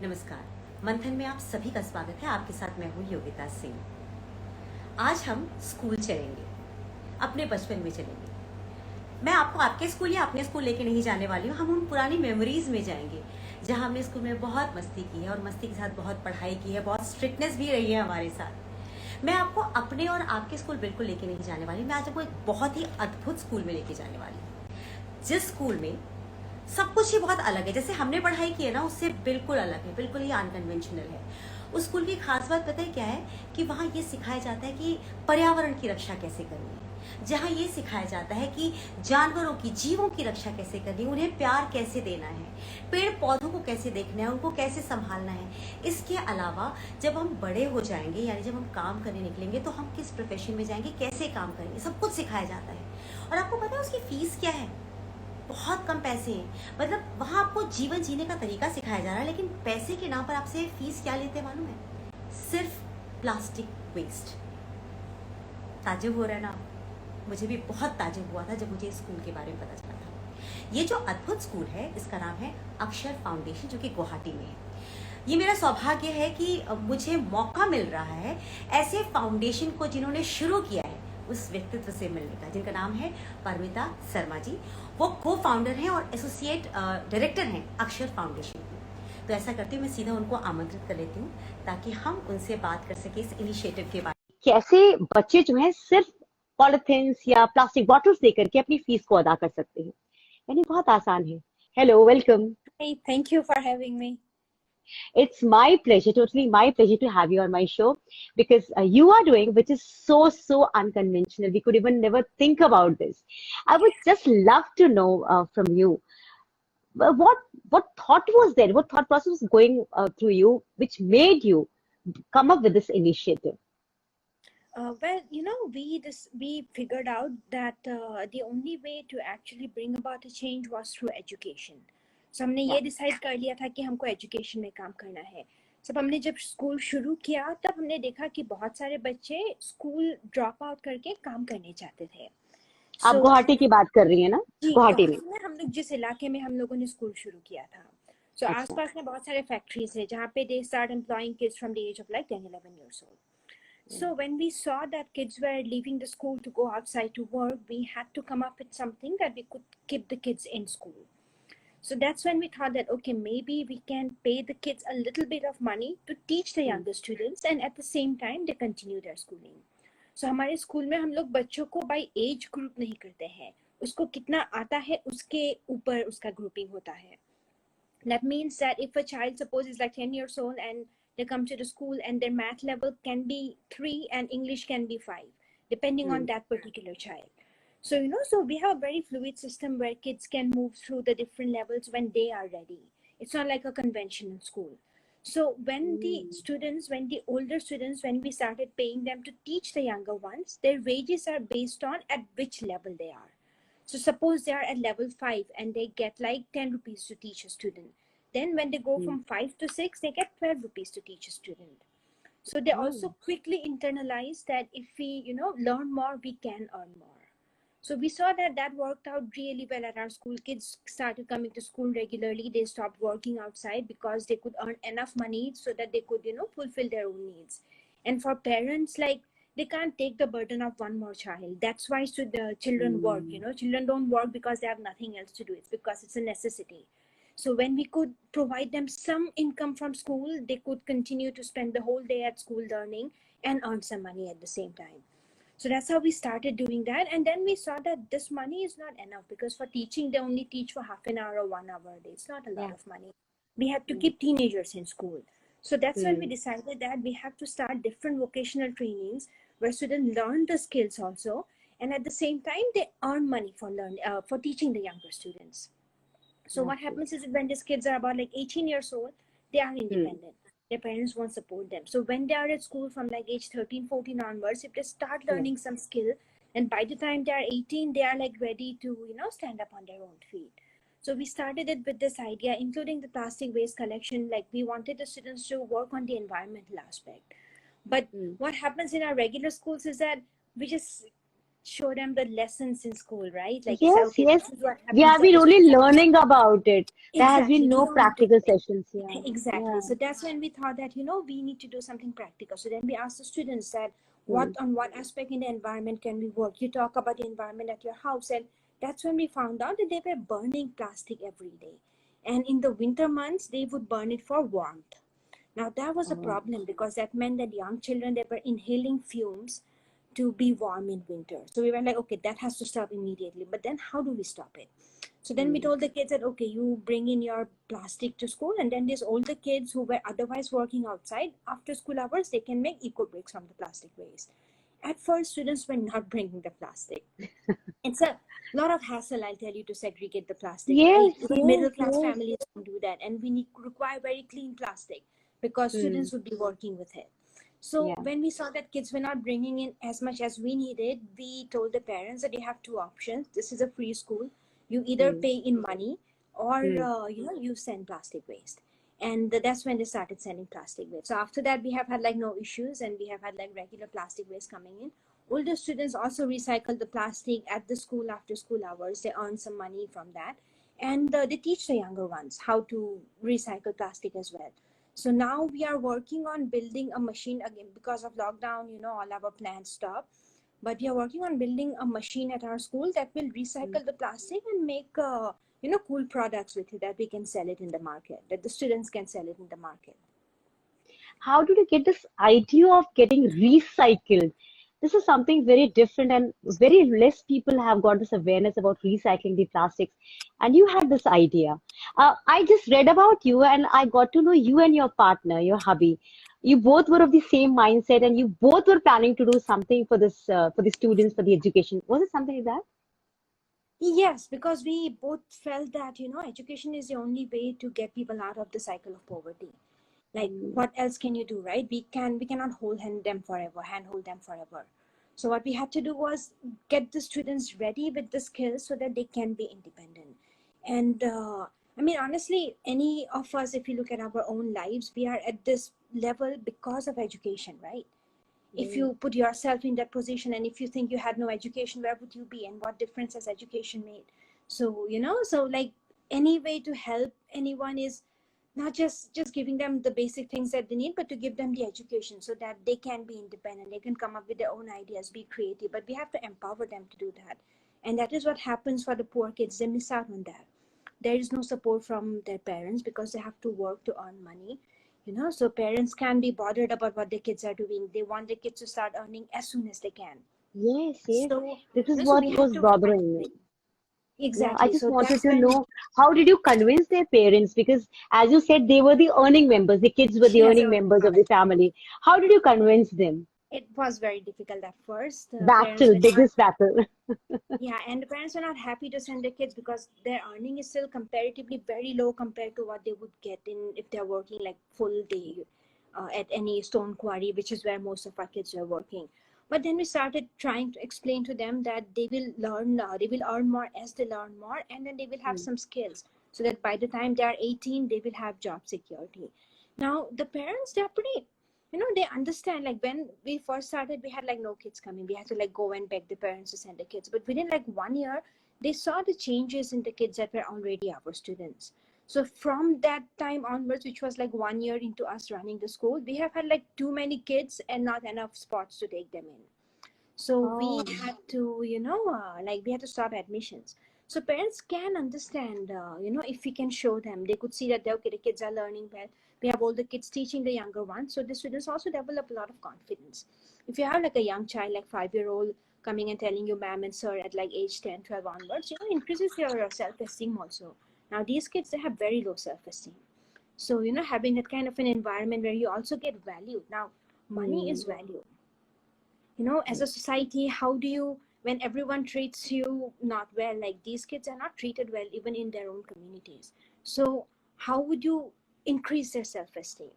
नमस्कार। मंथन में आप सभी का स्वागत है। आपके साथ मैं हूँ योगिता सिंह। आज हम स्कूल चलेंगे, अपने बचपन में चलेंगे। मैं आपको आपके स्कूल या अपने स्कूल लेके नहीं जाने वाली हूँ। हम उन पुरानी मेमोरीज में जाएंगे जहाँ हमने स्कूल में बहुत मस्ती की है और मस्ती के साथ बहुत पढ़ाई की है, बहुत स्ट्रिक्टनेस भी रही है हमारे साथ। मैं आपको अपने और आपके स्कूल बिल्कुल लेके नहीं जाने वाली। मैं आज आपको एक बहुत ही अद्भुत स्कूल में लेके जाने वाली हूँ, जिस स्कूल में सब कुछ ही बहुत अलग है। जैसे हमने पढ़ाई की है ना, उससे बिल्कुल अलग है, बिल्कुल ही अनकन्वेंशनल है। उस स्कूल की खास बात पता है क्या है? कि वहाँ ये सिखाया जाता है कि पर्यावरण की रक्षा कैसे करनी है। जहाँ ये सिखाया जाता है कि जानवरों की, जीवों की रक्षा कैसे करनी है, उन्हें प्यार कैसे देना है, पेड़ पौधों को कैसे देखना है, उनको कैसे संभालना है। इसके अलावा जब हम बड़े हो जाएंगे, यानी जब हम काम करने निकलेंगे, तो हम किस प्रोफेशन में जाएंगे, कैसे काम करेंगे, सब कुछ सिखाया जाता है। और आपको पता है उसकी फीस क्या है? बहुत कम पैसे हैं। मतलब वहाँ आपको जीवन जीने का तरीका सिखाया जा रहा है, लेकिन पैसे के नाम पर आपसे फीस क्या लेते हैं मालूम है? सिर्फ प्लास्टिक वेस्ट। ताज्जुब हो रहा है ना? मुझे भी बहुत ताज्जुब हुआ था जब मुझे इस स्कूल के बारे में पता चला था। ये जो अद्भुत स्कूल है, इसका नाम है अक्षर फाउंडेशन, जो कि गुवाहाटी में है। ये मेरा सौभाग्य है कि मुझे मौका मिल रहा है ऐसे फाउंडेशन को जिन्होंने शुरू किया है, उस व्यक्तित्व से मिलने का, जिनका नाम है परमिता शर्मा जी। वो को फाउंडर हैं और एसोसिएट डायरेक्टर हैं अक्षर फाउंडेशन की। तो ऐसा करते हुए मैं सीधा उनको आमंत्रित कर लेती हूँ ताकि हम उनसे बात कर सके इस इनिशिएटिव के बारे में। कैसे बच्चे जो हैं सिर्फ पॉलिथीन्स या प्लास्टिक बॉटल्स दे करके अपनी फीस को अदा कर सकते हैं। यानी बहुत आसान है। Hello, welcome. Hey, thank you for having me. It's my pleasure, totally my pleasure to have you on my show because you are doing which is so unconventional. We could even never think about this. I would just love to know from you what thought was there, what thought process was going through you, which made you come up with this initiative. We figured out that the only way to actually bring about a change was through education. So हमने Yeah. ये decide कर लिया था कि हमको education में काम करना है। सब हमने जब स्कूल शुरू किया तब हमने देखा कि बहुत सारे बच्चे स्कूल ड्रॉप आउट करके काम करने चाहते थे। आप So गुवाहाटी की बात कर रही हैं ना? जी, गुवाहाटी में। गुवाहाटी में हम लोग जिस इलाके में हम लोगों ने स्कूल शुरू किया था, सो अच्छा। आसपास में बहुत सारे फैक्ट्रीज है जहाँ पे they start employing kids from the age of like 10-11 years old. So when we saw that kids were leaving the school to go outside to work, we had to come up with something that we could keep the kids in school. So that's when we thought that, okay, maybe we can pay the kids a little bit of money to teach the younger students and at the same time they continue their schooling. So हमारे school में हम लोग बच्चों को by age group नहीं करते हैं, उसको कितना आता है उसके ऊपर उसका grouping होता है. That means that if a child suppose is like 10 years old and they come to the school and their math level can be 3 and English can be 5, depending on that particular child. So, so we have a very fluid system where kids can move through the different levels when they are ready. It's not like a conventional school. So when the older students, when we started paying them to teach the younger ones, their wages are based on at which level they are. So suppose they are at level 5 and they get like 10 rupees to teach a student. Then when they go from 5 to 6, they get 12 rupees to teach a student. So they also quickly internalize that if we, learn more, we can earn more. So we saw that that worked out really well at our school. Kids started coming to school regularly. They stopped working outside because they could earn enough money so that they could, fulfill their own needs. And for parents, like, they can't take the burden of one more child. That's why the children work. Children don't work because they have nothing else to do. It's because it's a necessity. So when we could provide them some income from school, they could continue to spend the whole day at school learning and earn some money at the same time. So that's how we started doing that. And then we saw that this money is not enough because for teaching, they only teach for half an hour or 1 hour a day. It's not a lot of money. We have to keep teenagers in school. So that's when we decided that we have to start different vocational trainings where students learn the skills also. And at the same time, they earn money for teaching the younger students. So what happens is when these kids are about like 18 years old, they are independent. Their parents won't support them. So when they are at school from like age 13, 14 onwards, if they start learning some skill, and by the time they are 18, they are like ready to, stand up on their own feet. So we started it with this idea, including the plastic waste collection. Like we wanted the students to work on the environmental aspect. But what happens in our regular schools is that we just show them the lessons in school, right? Like say, Yes, okay, yes. this is what We happens have at been the only school. learning about it. There has Exactly. been We no only do practical it. sessions. Yeah, Exactly. yeah. So that's when we thought that, we need to do something practical. So then we asked the students that Hmm. what aspect in the environment can we work? You talk about the environment at your house. And that's when we found out that they were burning plastic every day. And in the winter months, they would burn it for warmth. Now that was a Oh, problem because that meant that young children, they were inhaling fumes to be warm in winter. So we were like, okay, that has to stop immediately. But then how do we stop it? So then we hmm. told the kids that, okay, you bring in your plastic to school, and then these older kids who were otherwise working outside after school hours, they can make eco bricks from the plastic waste. At first, students were not bringing the plastic. It's a lot of hassle, I'll tell you, to segregate the plastic, right? Yes, Even yes, middle class yes. families can do that, and we require very clean plastic because Hmm. students would be working with it. So Yeah. when we saw that kids were not bringing in as much as we needed, we told the parents that you have two options. This is a free school. You either Hmm. pay in money or Hmm. you send plastic waste. And that's when they started sending plastic waste. So after that, we have had like no issues, and we have had like regular plastic waste coming in. Older students also recycle the plastic at the school after school hours. They earn some money from that, and they teach the younger ones how to recycle plastic as well. So now we are working on building a machine again because of lockdown. All our plans stopped, but we are working on building a machine at our school that will Hmm. recycle the plastic and make cool products with it that we can sell it in the market, that the students can sell it in the market. How did you get this idea of getting recycled? This is something very different, and very less people have got this awareness about recycling the plastics. And you had this idea. I just read about you, and I got to know you and your partner, your hubby. You both were of the same mindset, and you both were planning to do something for this, for the students, for the education. Was it something like that? Yes, because we both felt that education is the only way to get people out of the cycle of poverty. Like, Hmm. what else can you do, right? We cannot handhold them forever. So what we had to do was get the students ready with the skills so that they can be independent. And I mean, honestly, any of us, if you look at our own lives, we are at this level because of education, right? If Hmm. you put yourself in that position, and if you think you had no education, where would you be, and what difference has education made? So like, any way to help anyone is not just giving them the basic things that they need, but to give them the education so that they can be independent, they can come up with their own ideas, be creative, but we have to empower them to do that. And that is what happens for the poor kids. They miss out on that. There is no support from their parents because they have to work to earn money. So parents can be bothered about what their kids are doing. They want their kids to start earning as soon as they can. Yes, yes. So This is so what we had was to bothering me. Yeah, I exactly. just So wanted that's to when know, how did you convince their parents? Because as you said, they were the earning members, the kids were the she has earning earned members of part. the family. How did you convince them? It was very difficult at first. The parents Battle, were not, biggest battle. yeah, and the parents were not happy to send their kids because their earning is still comparatively very low compared to what they would get in if they're working like full day at any stone quarry, which is where most of our kids were working. But then we started trying to explain to them that they will earn more as they learn more, and then they will have Hmm. some skills so that by the time they are 18, they will have job security. Now, the parents, they're pretty, they understand. Like, when we first started, we had like no kids coming. We had to like go and beg the parents to send the kids. But within like 1 year, they saw the changes in the kids that were already our students. So from that time onwards, which was like 1 year into us running the school, we have had like too many kids and not enough spots to take them in. So we Oh, had to, like, we had to stop admissions. So parents can understand, if we can show them, they could see that okay, the kids are learning well. We have older kids teaching the younger ones, so the students also develop a lot of confidence. If you have like a young child, like 5-year-old, coming and telling you ma'am and sir at like age 10, 12 onwards, increases your self-esteem also. Now these kids, they have very low self-esteem. So having that kind of an environment where you also get value. Now money hmm. is value. As a society, how do you, when everyone treats you not well, like these kids are not treated well even in their own communities. So how would you increase their self-esteem?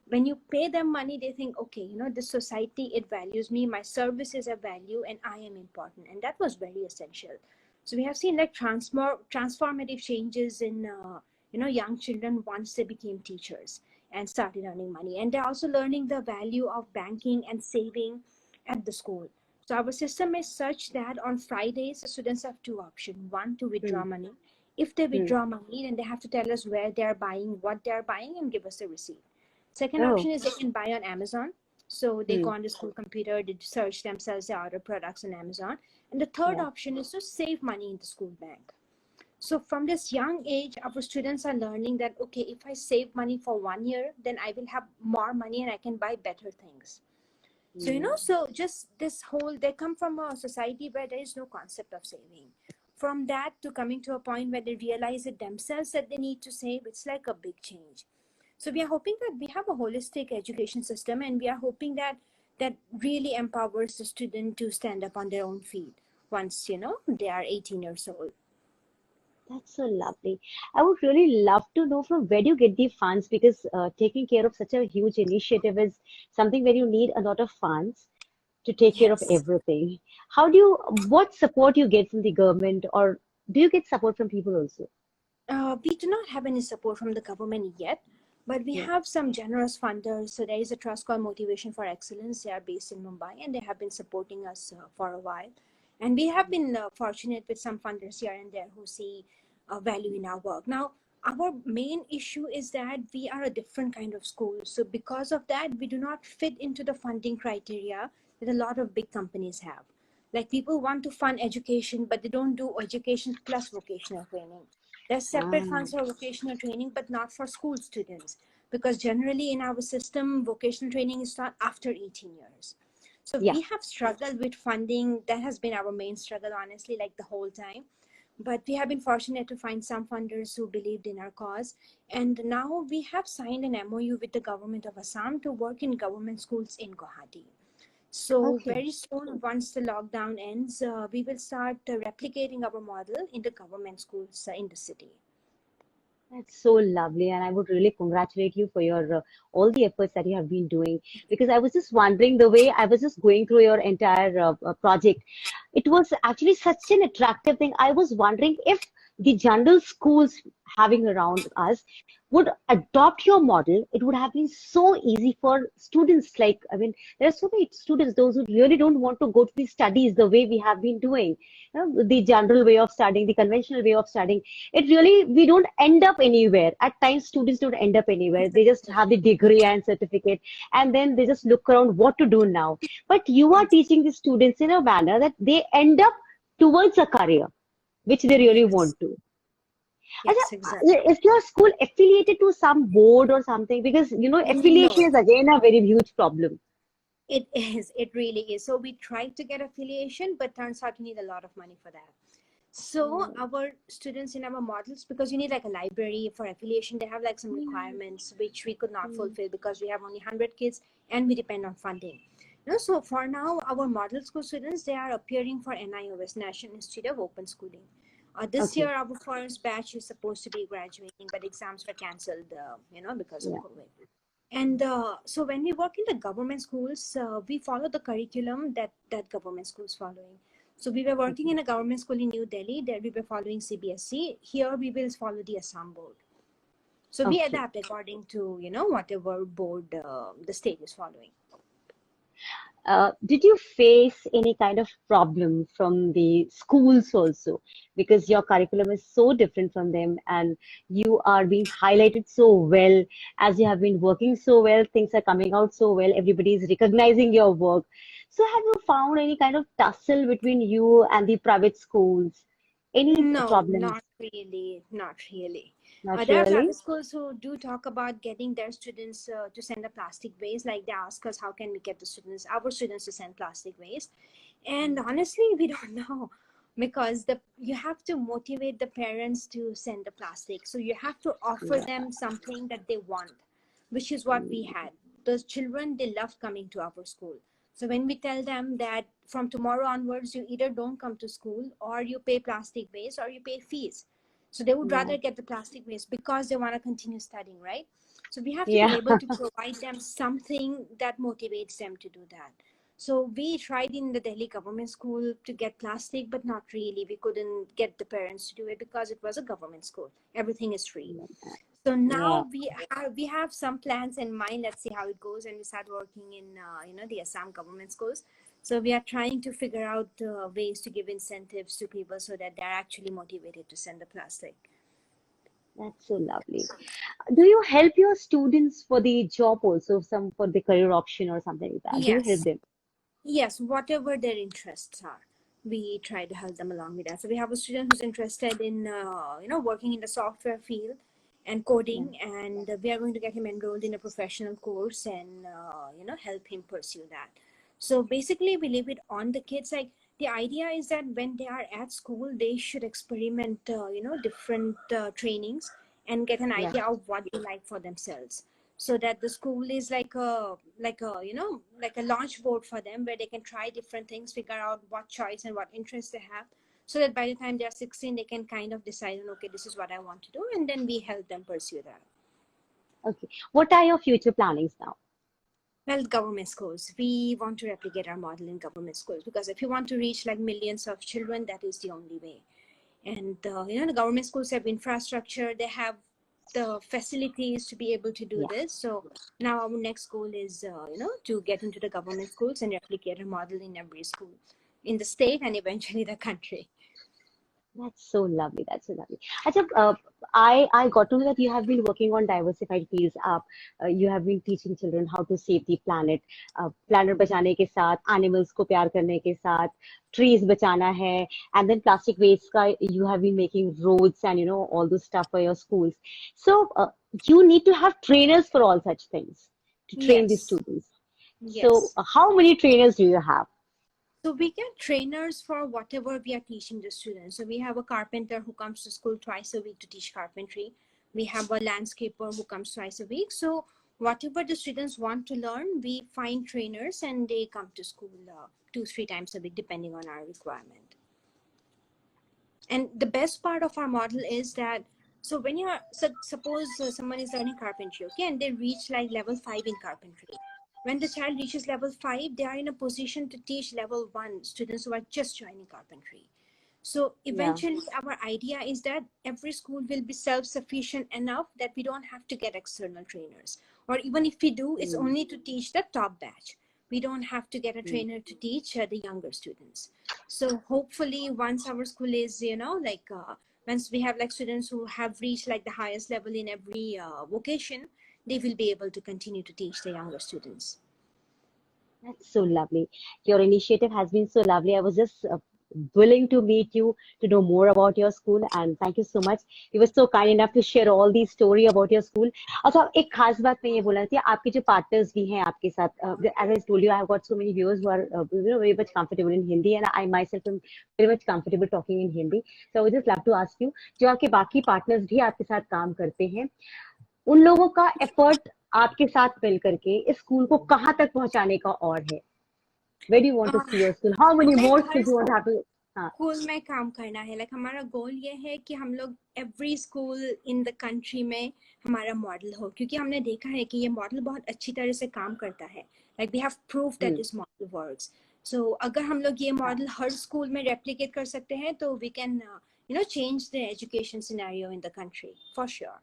When you pay them money, they think, okay, this society, it values me, my service is a value, and I am important. And that was very essential. So we have seen like transformative changes in young children once they became teachers and started earning money. And they're also learning the value of banking and saving at the school. So our system is such that on Fridays, the students have two options. One, to withdraw Hmm. money. If they Hmm. withdraw money, then they have to tell us where they're buying, what they're buying, and give us the receipt. Second Oh. option is they can buy on Amazon. So they Hmm. go on the school computer, they search themselves, they order products on Amazon. And the third Yeah. option is to save money in the school bank. So from this young age, our students are learning that, okay, if I save money for 1 year, then I will have more money and I can buy better things. So, Hmm. so just this whole, they come from a society where there is no concept of saving. From that to coming to a point where they realize it themselves that they need to save, it's like a big change. So we are hoping that we have a holistic education system, and we are hoping that that really empowers the student to stand up on their own feet once, they are 18 years old. That's so lovely. I would really love to know from where do you get the funds because taking care of such a huge initiative is something where you need a lot of funds to take care of Yes. everything. How do you, what support you get from the government, or do you get support from people also? We do not have any support from the government yet, but we Yeah. have some generous funders. So there is a trust called Motivation for Excellence. They are based in Mumbai, and they have been supporting us for a while. And we have been fortunate with some funders here and there who see value in our work. Now, our main issue is that we are a different kind of school. So because of that, we do not fit into the funding criteria that a lot of big companies have. Like, people want to fund education, but they don't do education plus vocational training. There's separate Ah, funds for vocational training, but not for school students, because generally in our system, vocational training is taught after 18 years. So yeah. we have struggled with funding. That has been our main struggle, honestly, like the whole time. But we have been fortunate to find some funders who believed in our cause. And now we have signed an MOU with the government of Assam to work in government schools in Guwahati. So Okay. very soon, once the lockdown ends, we will start replicating our model in the government schools in the city. That's so lovely, and I would really congratulate you for your all the efforts that you have been doing. Because I was just wondering the way I was just going through your entire project, it was actually such an attractive thing. I was wondering if the general schools having around us would adopt your model. It would have been so easy for students. Like, I mean, there are so many students, those who really don't want to go to the studies the way we have been doing, the general way of studying, the conventional way of studying. It really, we don't end up anywhere. At times, students don't end up anywhere. They just have the degree and certificate, and then they just look around what to do now. But you are teaching the students in a manner that they end up towards a career, which they really Yes, want to. yes, exactly. Acha, is your school affiliated to some board or something? Because, affiliation No, is again a very huge problem. it is. It really is. So we tried to get affiliation, but turns out you need a lot of money for that. So Mm, our students in our models, because you need like a library for affiliation, they have like some mm, requirements which we could not mm. fulfill because we have only 100 kids and we depend on funding. So for now, our model school students, they are appearing for NIOS, National Institute of Open Schooling. This year, Okay. our first batch is supposed to be graduating, but exams were cancelled, because of Yeah. COVID. And so when we work in the government schools, we follow the curriculum that government schools following. So we were working Okay. in a government school in New Delhi. There we were following CBSE. Here we will follow the Assam board. So we Okay. adapt according to whatever board the state is following. Did you face any kind of problem from the schools also? Because your curriculum is so different from them and you are being highlighted so well as you have been working so well, things are coming out so well, everybody is recognizing your work. So have you found any kind of tussle between you and the private schools? Any No, problems? not really, not really. Not There are really? private schools who do talk about getting their students to send a plastic waste. Like, they ask us, how can we get our students to send plastic waste? And honestly, we don't know, because you have to motivate the parents to send the plastic. So you have to offer Yeah. them something that they want, which is what we had. Those children, they loved coming to our school. So when we tell them that from tomorrow onwards, you either don't come to school, or you pay plastic waste, or you pay fees. So they would Yeah. rather get the plastic waste because they want to continue studying, right? So we have to be Yeah. able to provide them something that motivates them to do that. So we tried in the Delhi government school to get plastic, but not really. We couldn't get the parents to do it because it was a government school. Everything is free. So Yeah. now we have some plans in mind. Let's see how it goes, and we start working in the Assam government schools. So we are trying to figure out ways to give incentives to people so that they're actually motivated to send the plastic. That's so lovely. Do you help your students for the job also, some for the career option or something like that? Do you help Yes. them? Yes, whatever their interests are, we try to help them along with that. So we have a student who's interested in, working in the software field and Yeah. coding, and we are going to get him enrolled in a professional course and, help him pursue that. So basically, we leave it on the kids. Like the idea is that when they are at school, they should experiment, different trainings and get an Yeah. idea of what they like for themselves, so that the school is like a launch board for them where they can try different things, figure out what choice and what interests they have, so that by the time they're 16 they can kind of decide on, okay, this is what I want to do, and then we help them pursue that. Okay. What are your future plannings now? Well, government schools, we want to replicate our model in government schools, because if you want to reach like millions of children, that is the only way. And the government schools have infrastructure, they have the facilities to be able to do Yeah. this. So now our next goal is to get into the government schools and replicate a model in every school in the state and eventually the country. That's so lovely. That's so lovely. Achha, I got to know that you have been working on diversified fields. You have been teaching children how to save the planet. Planet बचाने के साथ, animals को प्यार करने के साथ, trees बचाना है, and then plastic waste का you have been making roads and all those stuff for your schools. So you need to have trainers for all such things to train the Yes. students. So Yes. how many trainers do you have? So we get trainers for whatever we are teaching the students. So we have a carpenter who comes to school twice a week to teach carpentry. We have a landscaper who comes twice a week. So whatever the students want to learn, we find trainers and they come to school 2-3 times a week, depending on our requirement. And the best part of our model is that, so when you are, suppose someone is learning carpentry, okay, and they reach like level 5 in carpentry. When the child reaches level 5, they are in a position to teach level 1 students who are just joining carpentry. So Yeah. eventually our idea is that every school will be self-sufficient enough that we don't have to get external trainers. Or even if we do, it's Mm, only to teach the top batch. We don't have to get a mm. trainer to teach the younger students. So hopefully once our school is, once we have like students who have reached like the highest level in every vocation, they will be able to continue to teach the younger students. That's so lovely. Your initiative has been so lovely. I was just willing to meet you to know more about your school, and thank you so much. You were so kind enough to share all the story about your school. अच्छा एक खास बात मैं ये बोलना थी आपके जो partners भी हैं आपके साथ as I told you I have got so many viewers who are very much comfortable in Hindi and I myself am very much comfortable talking in Hindi. So I would just love to ask you जो आपके बाकी partners भी आपके साथ काम करते हैं उन लोगों का एफर्ट आपके साथ मिल करके इस स्कूल को कहाँ तक पहुंचाने का और है where do you want to see your school how many हमें more her schools you want to have to हाँ स्कूल में काम करना है, लाइक हमारा गोल ये है कि हम लोग every school in the country में हमारा मॉडल हो, क्योंकि हमने देखा है कि ये मॉडल बहुत अच्छी तरह से काम करता है. Like we have prove that this model works. So अगर हम लोग ये मॉडल हर स्कूल में रेप्लिकेट कर सकते हैं तो we can change the education scenario in the country for sure.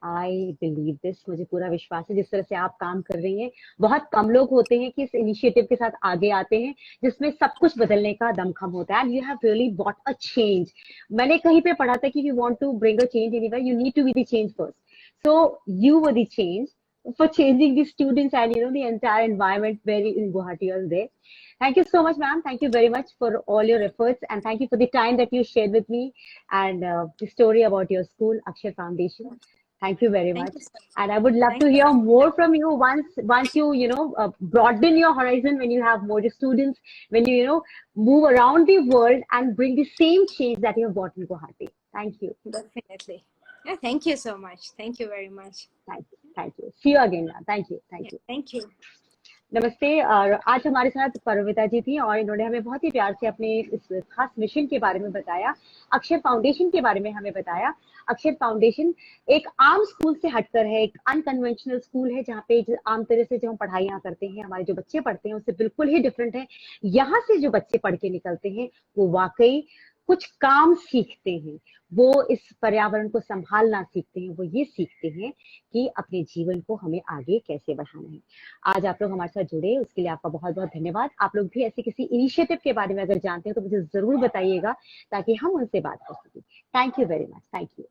I believe this मुझे पूरा विश्वास है जिस तरह से आप काम कर रही हैं बहुत कम लोग होते हैं कि इस इनिशिएटिव के साथ आगे आते हैं जिसमें सब कुछ बदलने का दमखम होता है and you have really bought a change. मैंने कहीं पे पढ़ा था कि you want to bring a change anywhere you need to be the change first so you were the change for changing the students and the entire environment where in Guwahati was there. Thank you so much, ma'am. Thank you very much for all your efforts and thank you for the time that you shared with me and the story about your school, Akshar Foundation. Thank you very Thank much. you so much. And I would love Thank to you. hear more from you once you broaden your horizon when you have more students, when you move around the world and bring the same change that you have brought in Guwahati. Thank you. Definitely. Yeah, thank you so much. Thank you very much. Thank you. Thank you. See you again, ma'am. Thank you. Thank Yeah, you. thank you. नमस्ते आज हमारे साथ परमिता जी थी और इन्होंने हमें बहुत ही प्यार से अपने इस खास मिशन के बारे में बताया. अक्षर फाउंडेशन के बारे में हमें बताया. अक्षर फाउंडेशन एक आम स्कूल से हटकर है, एक अनकन्वेंशनल स्कूल है जहाँ पे आम तरह से जो हम पढ़ाइयाँ करते हैं हमारे जो बच्चे पढ़ते हैं उससे बिल्कुल ही डिफरेंट है. यहाँ से जो बच्चे पढ़ के निकलते हैं वो वाकई कुछ काम सीखते हैं, वो इस पर्यावरण को संभालना सीखते हैं, वो ये सीखते हैं कि अपने जीवन को हमें आगे कैसे बढ़ाना है। आज आप लोग हमारे साथ जुड़े, उसके लिए आपका बहुत बहुत धन्यवाद। आप लोग भी ऐसे किसी इनिशिएटिव के बारे में अगर जानते हैं तो मुझे जरूर बताइएगा, ताकि हम उनसे बात कर सकें। Thank you very much. Thank you.